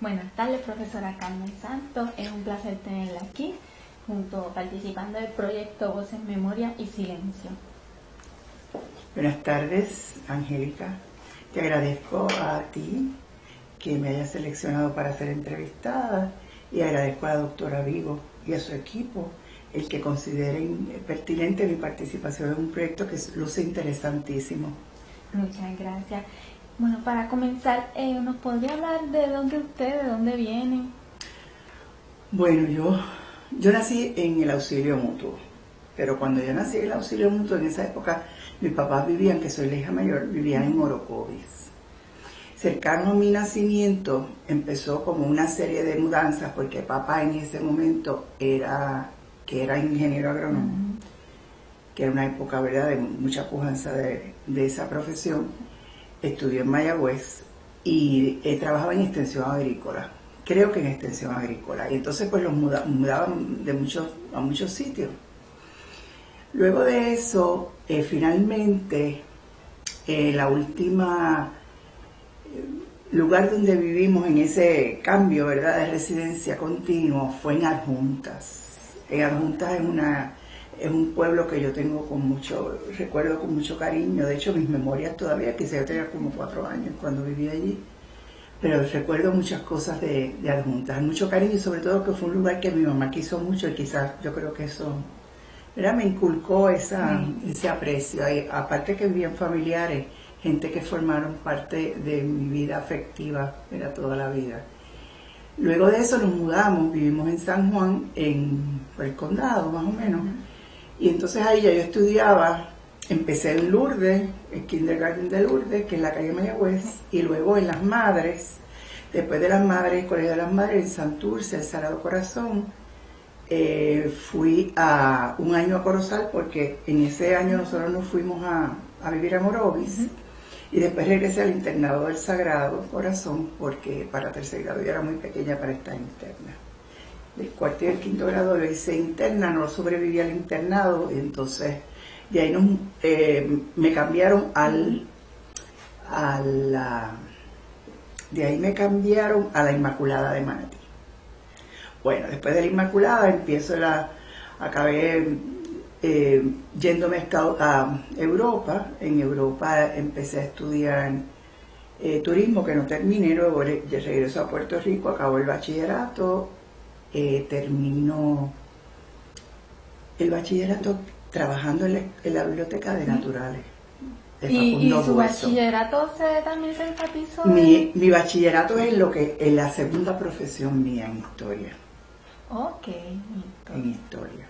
Buenas tardes, profesora Carmen Santos. Es un placer tenerla aquí, participando del proyecto Voces, Memoria y Silencio. Buenas tardes, Angélica. Te agradezco a ti que me hayas seleccionado para ser entrevistada y agradezco a la doctora Vigo y a su equipo el que consideren pertinente mi participación en un proyecto que luce interesantísimo. Muchas gracias. Bueno, para comenzar, ¿nos podría hablar de dónde vienen? Bueno, yo nací en el auxilio mutuo, pero cuando yo nací en el auxilio mutuo, en esa época, mis papás vivían, que soy la hija mayor, vivían en Orocovis. Cercano a mi nacimiento empezó como una serie de mudanzas, porque papá en ese momento era ingeniero agrónomo, que era una época, ¿verdad?, de mucha pujanza de esa profesión. Estudió en Mayagüez y trabajaba en extensión agrícola, creo que en extensión agrícola, y entonces pues los mudaban a muchos sitios. Luego de eso, finalmente, la última lugar donde vivimos en ese cambio, ¿verdad?, de residencia continuo fue en Adjuntas. En Adjuntas es un pueblo que yo tengo recuerdo con mucho cariño. De hecho, mis memorias todavía, quizá yo tenía como 4 años cuando viví allí, pero recuerdo muchas cosas de Adjuntas, mucho cariño, y sobre todo que fue un lugar que mi mamá quiso mucho, y quizás yo creo que eso, ¿verdad?, me inculcó ese aprecio. Aparte que vivían familiares, gente que formaron parte de mi vida afectiva, era toda la vida. Luego de eso nos mudamos, vivimos en San Juan, por el condado más o menos, y entonces ahí ya yo estudiaba, empecé en Lourdes, el kindergarten de Lourdes, que es la calle Mayagüez, y luego en Las Madres, después de Las Madres, el Colegio de las Madres, en Santurce, el Sagrado Corazón. Fui a un año a Corozal, porque en ese año nosotros nos fuimos a vivir a Morovis, y después regresé al internado del Sagrado Corazón, porque para tercer grado yo era muy pequeña para estar interna. Del cuarto y del quinto grado lo hice interna, no sobreviví al internado, y entonces de ahí me cambiaron a la Inmaculada de Manatí. Bueno, después de la Inmaculada acabé yéndome a Europa. En Europa empecé a estudiar turismo, que no terminé. Luego de regreso a Puerto Rico, acabo el bachillerato, termino el bachillerato trabajando en la Biblioteca de Naturales de Facundo ¿Y su Bueso. bachillerato también se enfatizó? Mi bachillerato es la segunda profesión mía en historia. Ok. En historia.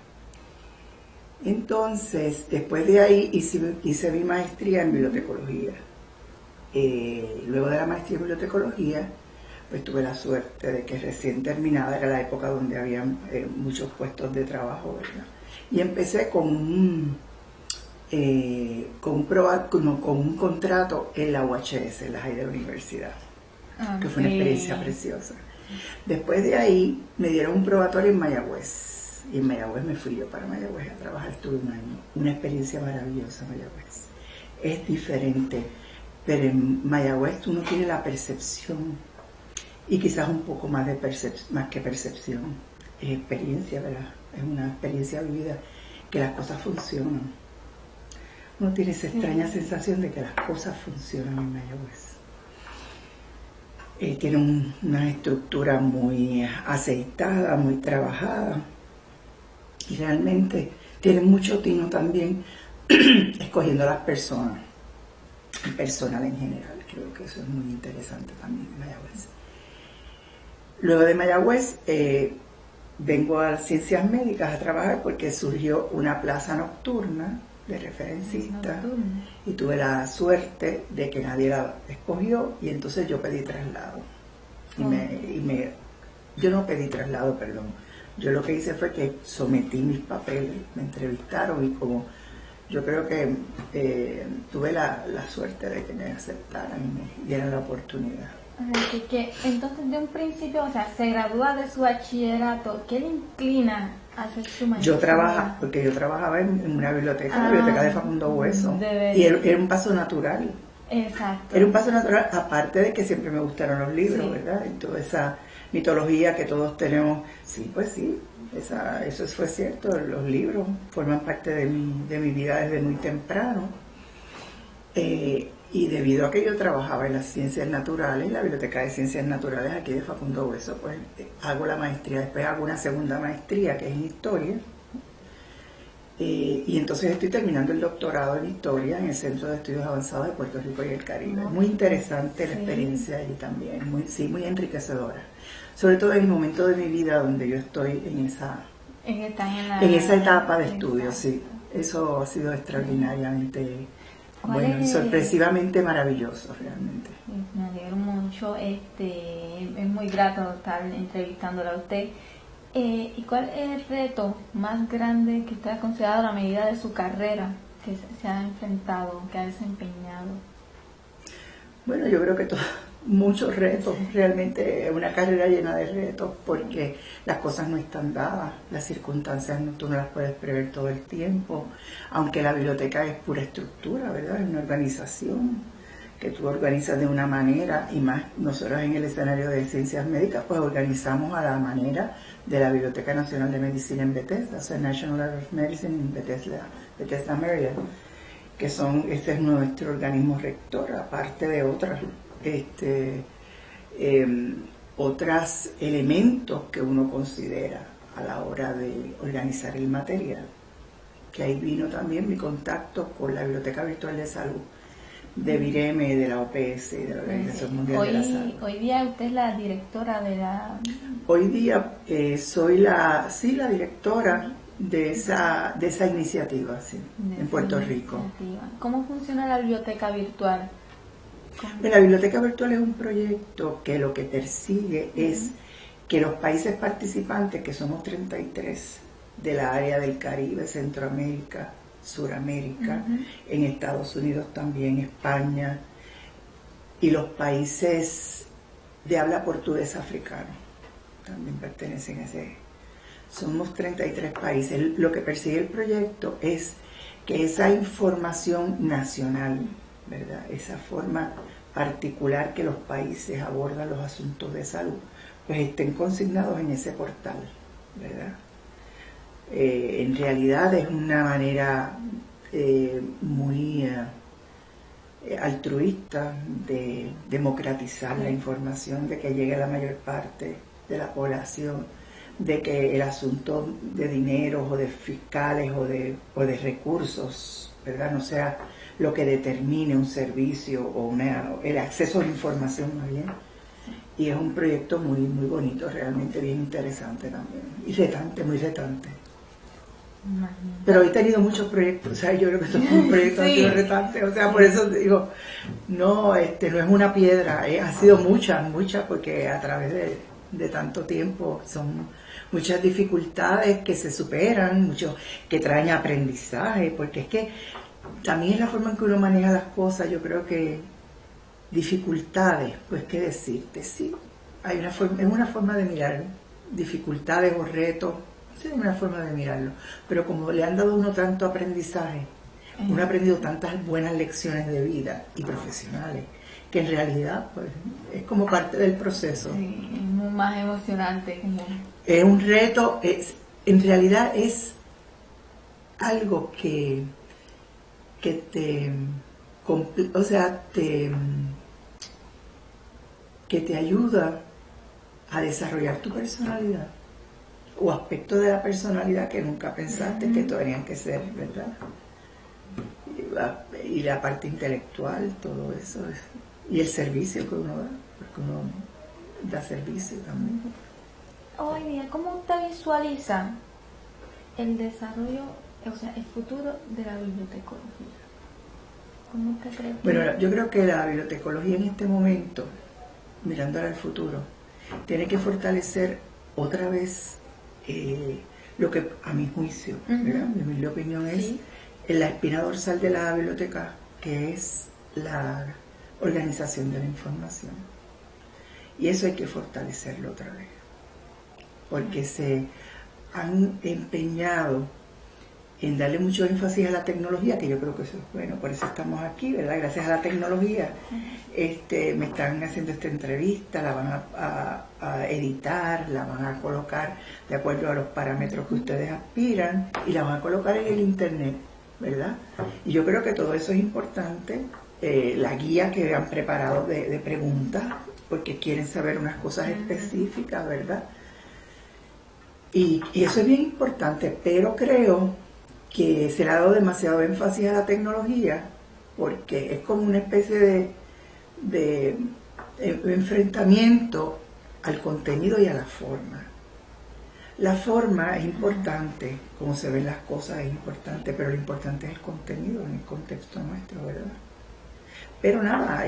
Entonces, después de ahí hice mi maestría en bibliotecología. Luego de la maestría en bibliotecología, pues tuve la suerte de que recién terminada era la época donde había muchos puestos de trabajo, ¿verdad? Y empecé con un contrato en la UHS, en la Hayden Universidad, que fue una experiencia preciosa. Después de ahí me dieron un probatorio en Mayagüez, y en Mayagüez me fui yo para Mayagüez a trabajar, estuve un año, una experiencia maravillosa. Mayagüez es diferente, pero en Mayagüez uno tiene la percepción, y quizás un poco más más que percepción, es experiencia, ¿verdad? Es una experiencia vivida, que las cosas funcionan. Uno tiene esa extraña sensación de que las cosas funcionan en Mayagüez. Tiene una estructura muy aceitada, muy trabajada, y realmente tiene mucho tino también escogiendo a las personas, el personal en general. Creo que eso es muy interesante también en Mayagüez. Luego de Mayagüez vengo a Ciencias Médicas a trabajar, porque surgió una plaza nocturna de referencista, y tuve la suerte de que nadie la escogió, y entonces yo pedí traslado. Yo no pedí traslado, perdón. Yo lo que hice fue que sometí mis papeles, me entrevistaron, y como yo creo que tuve la suerte de que me aceptaran y me dieran la oportunidad. Entonces, de un principio, o sea, se gradúa de su bachillerato, ¿qué le inclina a hacer su maestría? Porque yo trabajaba en una biblioteca, la biblioteca de Facundo Bueso, y era un paso natural. Exacto. Era un paso natural, aparte de que siempre me gustaron los libros, ¿verdad? Y toda mitología que todos tenemos. Sí, pues sí, eso fue cierto. Los libros forman parte de mi vida desde muy temprano. Y debido a que yo trabajaba en las ciencias naturales, la Biblioteca de Ciencias Naturales aquí de Facundo Hueso, pues hago la maestría, después hago una segunda maestría que es en Historia. Y entonces estoy terminando el doctorado en Historia en el Centro de Estudios Avanzados de Puerto Rico y el Caribe. Muy interesante la experiencia allí también, muy enriquecedora. Sobre todo en el momento de mi vida donde yo estoy en esa etapa de estudio, sí. Eso ha sido extraordinariamente bueno y sorpresivamente maravilloso realmente. Me alegro mucho, es muy grato estar entrevistándola a usted. ¿Y cuál es el reto más grande que usted ha considerado a la medida de su carrera que se ha enfrentado, que ha desempeñado? Bueno, yo creo que muchos retos, realmente es una carrera llena de retos porque las cosas no están dadas, las circunstancias tú no las puedes prever todo el tiempo, aunque la biblioteca es pura estructura, ¿verdad? Es una organización que tú organizas de una manera y más nosotros en el escenario de ciencias médicas pues organizamos a la manera de la Biblioteca Nacional de Medicina en Bethesda, o sea, National Library of Medicine en Bethesda, Maryland, que este es nuestro organismo rector, aparte de otros elementos que uno considera a la hora de organizar el material. Que ahí vino también mi contacto con la Biblioteca Virtual de Salud de VIREME, de la OPS, de la Organización Mundial de la Salud. Hoy día usted es la directora de la... Hoy día soy la directora de esa iniciativa, sí, en Puerto Rico. ¿Cómo funciona la biblioteca virtual? La biblioteca virtual es un proyecto que lo que persigue es que los países participantes, que somos 33, de la área del Caribe, Centroamérica, Suramérica, en Estados Unidos también, España, y los países de habla portuguesa africano, también pertenecen a ese. Somos 33 países. Lo que persigue el proyecto es que esa información nacional, ¿verdad?, esa forma particular que los países abordan los asuntos de salud, pues estén consignados en ese portal, ¿verdad? En realidad es una manera muy altruista de democratizar la información, de que llegue a la mayor parte de la población, de que el asunto de dinero o de fiscales o de recursos, ¿verdad?, no sea lo que determine un servicio o el acceso a la información más bien. Y es un proyecto muy bonito, realmente bien interesante también, y retante, muy retante. Pero he tenido muchos proyectos, o sea, yo creo que esto es un proyecto que ha sido retante, o sea, por eso digo, no es una piedra, ha sido muchas, porque a través de tanto tiempo son muchas dificultades que se superan, muchos que traen aprendizaje, porque es que también es la forma en que uno maneja las cosas. Yo creo que dificultades, pues qué decirte, sí, es una forma de mirar dificultades o retos. Sí, es una forma de mirarlo, pero como le han dado a uno tanto aprendizaje, uno ha aprendido tantas buenas lecciones de vida y profesionales, que en realidad pues es como parte del proceso. Sí, es muy más emocionante. Es un reto, en realidad es algo que te ayuda a desarrollar tu personalidad, o aspectos de la personalidad que nunca pensaste que tenían que ser, ¿verdad? Y la parte intelectual, todo eso, y el servicio que uno da, porque uno da servicio también. Hoy día, ¿cómo usted visualiza el desarrollo, o sea, el futuro de la bibliotecología? ¿Cómo usted cree que... Bueno, yo creo que la bibliotecología en este momento, mirándola al futuro, tiene que fortalecer otra vez lo que a mi juicio, ¿verdad?, mi humilde opinión, es la espina dorsal de la biblioteca, que es la organización de la información. Y eso hay que fortalecerlo otra vez, porque se han empeñado en darle mucho énfasis a la tecnología, que yo creo que eso es bueno, por eso estamos aquí, ¿verdad? Gracias a la tecnología. Me están haciendo esta entrevista, la van a editar, la van a colocar de acuerdo a los parámetros que ustedes aspiran y la van a colocar en el internet, ¿verdad? Y yo creo que todo eso es importante. La guía que han preparado de preguntas, porque quieren saber unas cosas específicas, ¿verdad? Y eso es bien importante, pero creo que se le ha dado demasiado énfasis a la tecnología, porque es como una especie de enfrentamiento al contenido y a la forma. La forma es importante, como se ven las cosas es importante, pero lo importante es el contenido en el contexto nuestro, ¿verdad? Pero nada,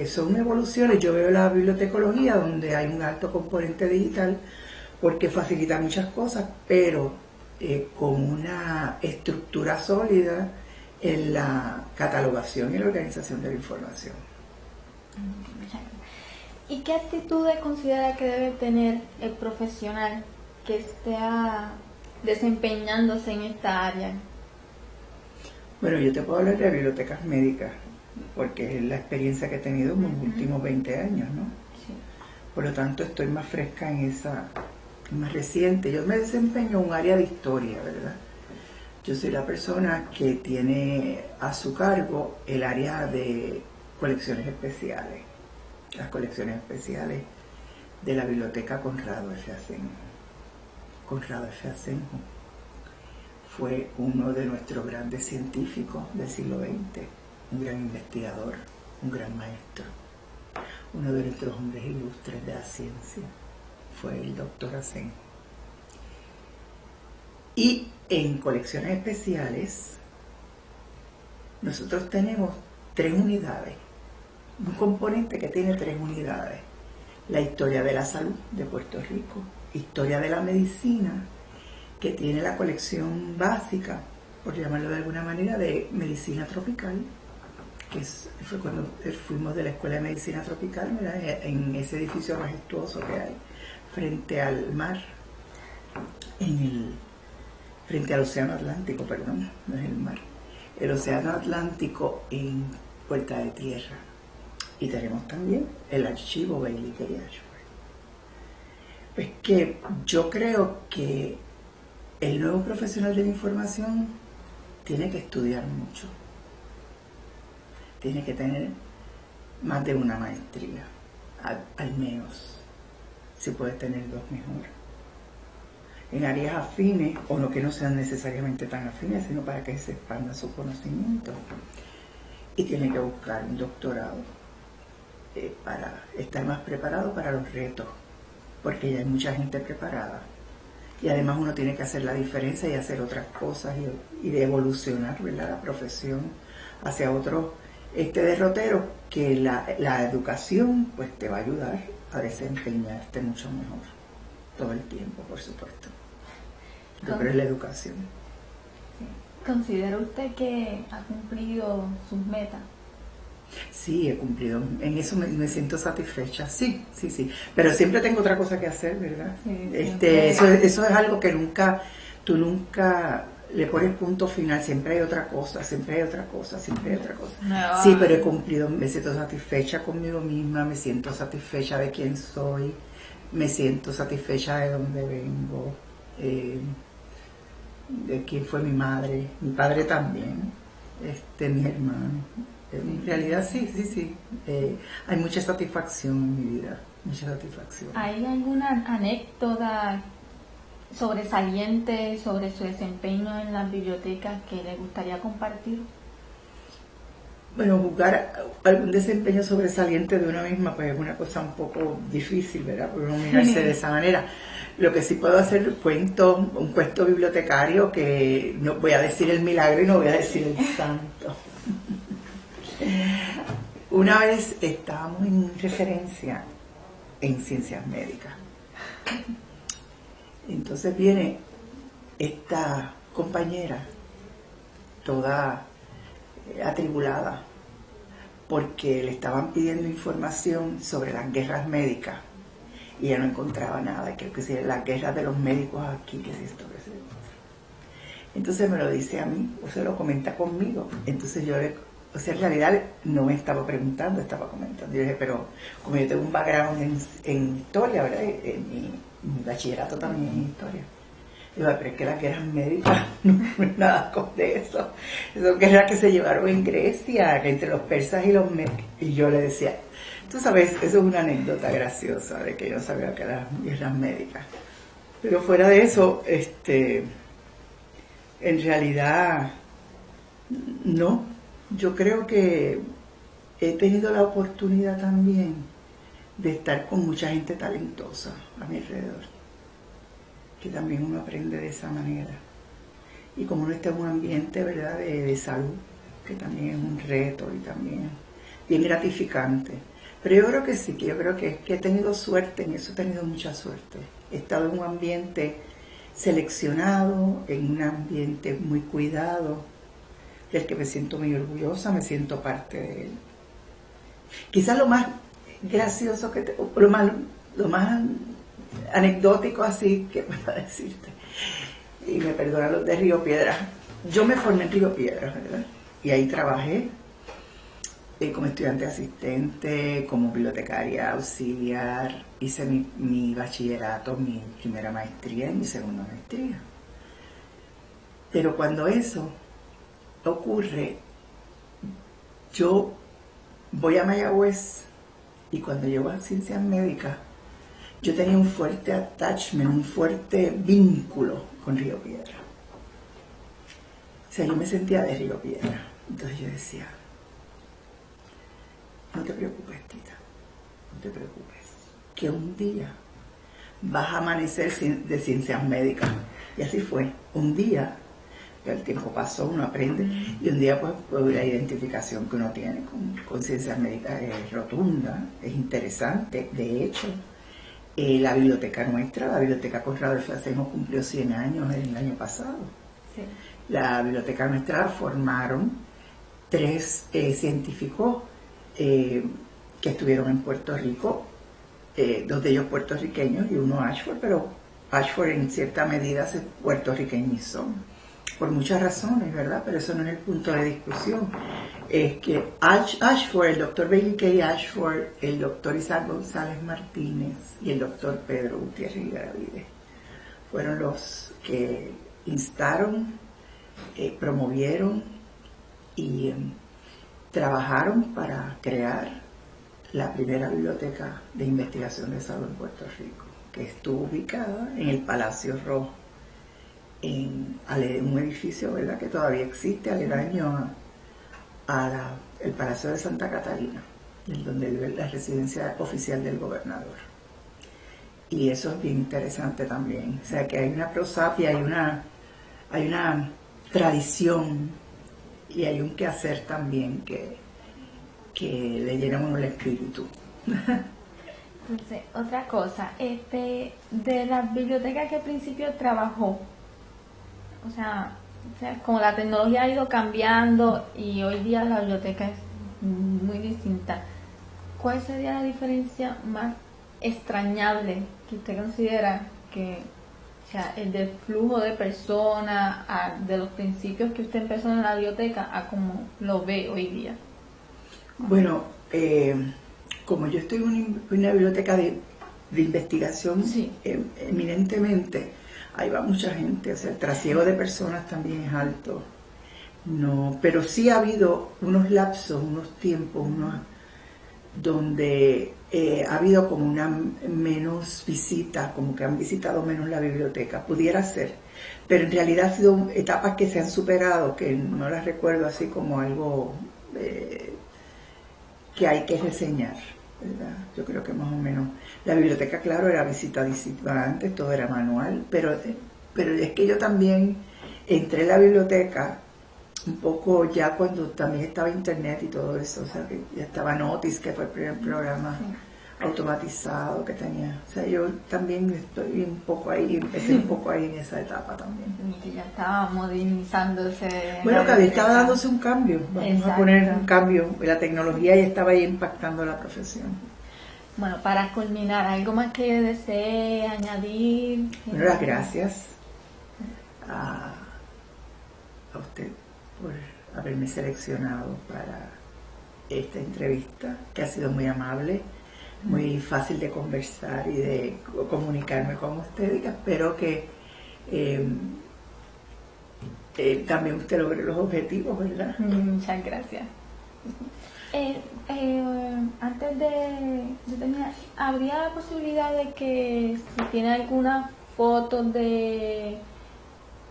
son evoluciones. Yo veo la bibliotecología donde hay un alto componente digital porque facilita muchas cosas, pero con una estructura sólida en la catalogación y la organización de la información. ¿Y qué actitudes considera que debe tener el profesional que esté desempeñándose en esta área? Bueno, yo te puedo hablar de bibliotecas médicas, porque es la experiencia que he tenido en los últimos 20 años, ¿no? Sí. Por lo tanto, estoy más fresca en esa, más reciente. Yo me desempeño en un área de historia, ¿verdad? Yo soy la persona que tiene a su cargo el área de colecciones especiales, las colecciones especiales de la Biblioteca Conrado F. Asenjo. Conrado F. Asenjo fue uno de nuestros grandes científicos del siglo XX, un gran investigador, un gran maestro, uno de nuestros hombres ilustres de la ciencia, fue el doctor Asenjo. Y en colecciones especiales, nosotros tenemos 3 unidades, un componente que tiene 3 unidades. La historia de la salud de Puerto Rico, historia de la medicina, que tiene la colección básica, por llamarlo de alguna manera, de medicina tropical, fue cuando fuimos de la Escuela de Medicina Tropical, ¿verdad? En ese edificio majestuoso que hay frente al mar, frente al Océano Atlántico, perdón, no es el mar, el Océano Atlántico en Puerta de Tierra. Y tenemos también el archivo Bailey K. Ashford. Pues que yo creo que el nuevo profesional de la información tiene que estudiar mucho. Tiene que tener más de una maestría, al menos. Si puede tener 2 mejor. En áreas afines, o no que no sean necesariamente tan afines, sino para que se expanda su conocimiento. Y tiene que buscar un doctorado para estar más preparado para los retos, porque ya hay mucha gente preparada. Y además uno tiene que hacer la diferencia y hacer otras cosas y de evolucionar, ¿verdad?, la profesión hacia otros derroteros que la educación pues te va a ayudar a desempeñarte mucho mejor todo el tiempo, por supuesto. Yo creo en la educación. ¿Considera usted que ha cumplido sus metas? Sí, he cumplido. En eso me siento satisfecha. Sí. Pero siempre tengo otra cosa que hacer, ¿verdad? Sí, eso es algo que tú nunca le pones punto final. Siempre hay otra cosa. No. Sí, pero he cumplido. Me siento satisfecha conmigo misma. Me siento satisfecha de quién soy. Me siento satisfecha de dónde vengo. De quién fue mi madre. Mi padre también. Mi hermano. En realidad sí. Hay mucha satisfacción en mi vida, mucha satisfacción. ¿Hay alguna anécdota sobresaliente sobre su desempeño en las bibliotecas que le gustaría compartir? Bueno, buscar algún desempeño sobresaliente de una misma pues es una cosa un poco difícil, ¿verdad? Por uno mirarse de esa manera. Lo que sí puedo hacer un cuento bibliotecario, que no voy a decir el milagro y no voy a decir el santo. Una vez estábamos en referencia en ciencias médicas. Entonces viene esta compañera toda atribulada porque le estaban pidiendo información sobre las guerras médicas y ella no encontraba nada, que las guerras de los médicos aquí, que es esto, que es esto. Entonces me lo dice a mí, o se lo comenta conmigo. Entonces yo o sea, en realidad no me estaba preguntando, estaba comentando. Yo dije, pero como yo tengo un background en historia, ¿verdad? Mi bachillerato también en historia. Digo, pero es que las guerras médicas no es nada de eso. Son guerras que se llevaron en Grecia, entre los persas y los médicos. Y yo le decía, tú sabes, eso es una anécdota graciosa de que yo no sabía que eran guerras médicas. Pero fuera de eso, en realidad, no. Yo creo que he tenido la oportunidad también de estar con mucha gente talentosa a mi alrededor, que también uno aprende de esa manera. Y como uno está en un ambiente, ¿verdad?, de salud, que también es un reto y también bien gratificante. Pero yo creo que sí, que yo creo que he tenido suerte, en eso he tenido mucha suerte. He estado en un ambiente seleccionado, en un ambiente muy cuidado, del que me siento muy orgullosa, me siento parte de él. Quizás lo más gracioso, lo más anecdótico así que puedo decirte, y me perdonan los de Río Piedras, yo me formé en Río Piedras, ¿verdad? Y ahí trabajé como estudiante asistente, como bibliotecaria auxiliar, hice mi bachillerato, mi primera maestría y mi segunda maestría. Pero cuando eso ocurre, yo voy a Mayagüez y cuando llego a Ciencias Médicas, yo tenía un fuerte attachment, un fuerte vínculo con Río Piedra. O sea, yo me sentía de Río Piedra. Entonces yo decía, no te preocupes, Tita, no te preocupes, que un día vas a amanecer de Ciencias Médicas. Y así fue, un día. El tiempo pasó, uno aprende, y un día pues la identificación que uno tiene con Ciencias Médicas es rotunda, es interesante. De hecho, la biblioteca nuestra, la biblioteca Conrado del Frasejo, cumplió 100 años el año pasado. Sí. La biblioteca nuestra la formaron 3 científicos que estuvieron en Puerto Rico, 2 de ellos puertorriqueños y uno Ashford, pero Ashford en cierta medida se puertorriqueñizó. Por muchas razones, ¿verdad? Pero eso no es el punto de discusión. Es que Ashford, el doctor Bailey K. Ashford, el doctor Isaac González Martínez y el doctor Pedro Gutiérrez Garavide fueron los que instaron, promovieron y trabajajaron para crear la primera biblioteca de investigación de salud en Puerto Rico, que estuvo ubicada en el Palacio Rojo, en un edificio, ¿verdad?, que todavía existe, aledaño el Palacio de Santa Catalina, donde vive la residencia oficial del gobernador. Y eso es bien interesante también. O sea, que hay una prosapia, hay una tradición y hay un quehacer también que le llena a uno el espíritu. Entonces, otra cosa, de la biblioteca que al principio trabajó, o sea, como la tecnología ha ido cambiando y hoy día la biblioteca es muy distinta, ¿cuál sería la diferencia más extrañable que usted considera que, o sea, el del flujo de personas, de los principios que usted empezó en la biblioteca a como lo ve hoy día? Bueno, como yo estoy en una biblioteca de investigación, sí, eminentemente, ahí va mucha gente, o sea, el trasiego de personas también es alto. No, pero sí ha habido unos lapsos, unos tiempos, donde ha habido como una menos visita, como que han visitado menos la biblioteca, pudiera ser, pero en realidad ha sido etapas que se han superado, que no las recuerdo así como algo que hay que reseñar, ¿verdad? Yo creo que más o menos la biblioteca, claro, era visita antes, todo era manual, pero es que yo también entré en la biblioteca un poco ya cuando también estaba internet y todo eso, o sea, que ya estaba Notice, que fue el primer programa automatizado que tenía. O sea, yo también estoy un poco ahí, empecé un poco ahí en esa etapa también. Y ya estaba modernizándose. Bueno, que estaba dándose un cambio, vamos a poner un cambio, la tecnología ya estaba ahí impactando la profesión. Bueno, para culminar, ¿algo más que desee añadir? Bueno, las gracias a usted por haberme seleccionado para esta entrevista, que ha sido muy amable, muy fácil de conversar y de comunicarme con usted, y espero que también usted logre los objetivos, ¿verdad? Muchas gracias. Antes de terminar, ¿habría la posibilidad de que si tiene alguna foto de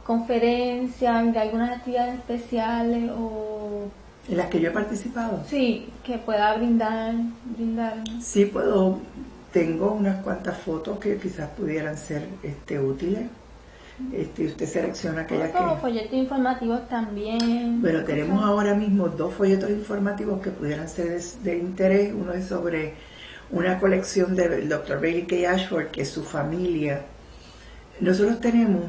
conferencias, de algunas actividades especiales o... ¿En las que yo he participado? Sí, que pueda brindar. Sí, tengo unas cuantas fotos que quizás pudieran ser útiles. Usted selecciona aquellas como que... folletos informativos también. Bueno, tenemos ahora mismo 2 folletos informativos que pudieran ser de interés. Uno es sobre una colección del Dr. Bailey K. Ashford, que es su familia. Nosotros tenemos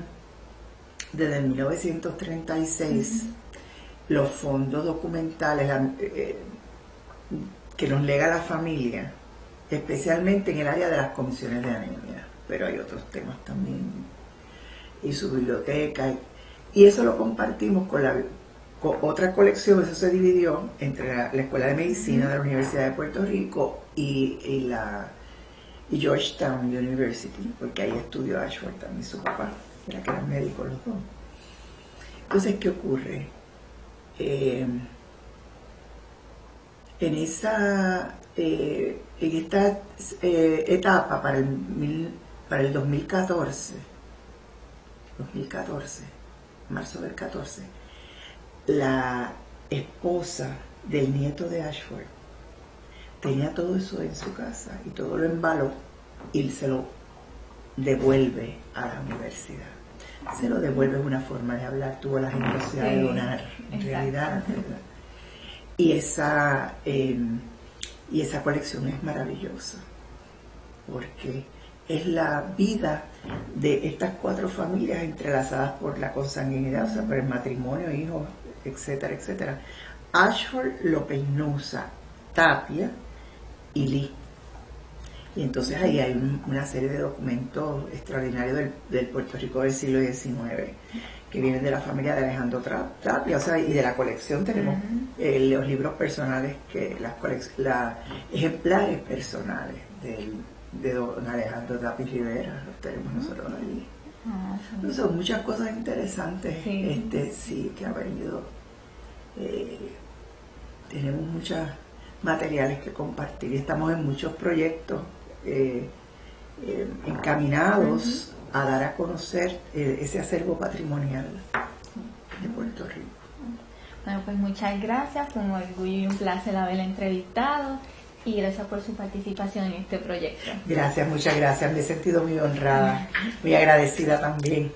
desde 1936 los fondos documentales que nos lega la familia, especialmente en el área de las comisiones de anemia, pero hay otros temas también, y su biblioteca, y eso lo compartimos con otra colección. Eso se dividió entre la Escuela de Medicina de la Universidad de Puerto Rico y Georgetown University, porque ahí estudió Ashford también, su papá, que eran médicos los dos. Entonces, ¿qué ocurre? En esta etapa, para el 2014, marzo del 14, la esposa del nieto de Ashford tenía todo eso en su casa y todo lo embaló y se lo devuelve a la universidad. Se lo devuelve, es una forma de hablar, tuvo la generosidad de donar, en realidad, ¿verdad? Y esa colección es maravillosa, porque es la vida de estas 4 familias entrelazadas por la consanguinidad, o sea, por el matrimonio, hijos, etcétera, etcétera. Ashford, Lopez-Nusa, Tapia y Lee. Y entonces ahí hay una serie de documentos extraordinarios del Puerto Rico del siglo XIX, que vienen de la familia de Alejandro Tapia, o sea, y de la colección tenemos los libros personales, las ejemplares personales de don Alejandro Tapia Rivera, los tenemos nosotros allí. Son muchas cosas interesantes, sí, que ha venido. Tenemos muchos materiales que compartir, estamos en muchos proyectos encaminados a dar a conocer ese acervo patrimonial de Puerto Rico. Bueno, pues muchas gracias, fue un orgullo y un placer haberla entrevistado y gracias por su participación en este proyecto. Gracias, muchas gracias, me he sentido muy honrada, muy agradecida también.